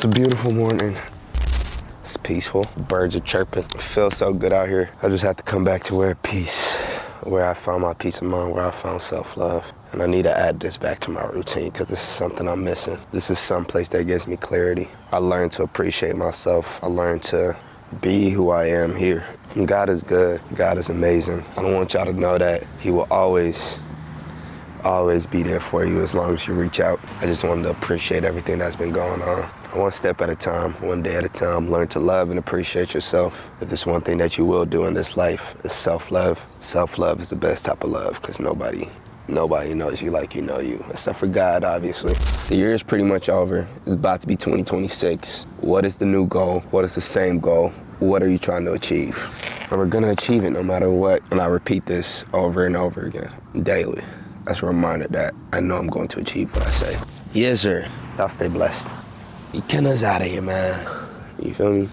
a beautiful morning. It's peaceful. Birds are chirping. It feels so good out here. I just have to come back to where peace, where I found my peace of mind, where I found self-love. And I need to add this back to my routine because this is something I'm missing. This is some place that gives me clarity. I learned to appreciate myself. I learned to be who I am here. And God is good. God is amazing. I don't want y'all to know that He will always be there for you as long as you reach out. I just wanted to appreciate everything that's been going on. One step at a time, one day at a time, learn to love and appreciate yourself. If there's one thing that you will do in this life, it's self-love. Self-love is the best type of love because nobody knows you like you know you, except for God, obviously. The year is pretty much over. It's about to be 2026. What is the new goal? What is the same goal? What are you trying to achieve? And we're gonna achieve it no matter what. And I repeat this over and over again, daily. That's a reminder that I know I'm going to achieve what I say. Yes, sir. Y'all stay blessed. You get us out of here, man. You feel me?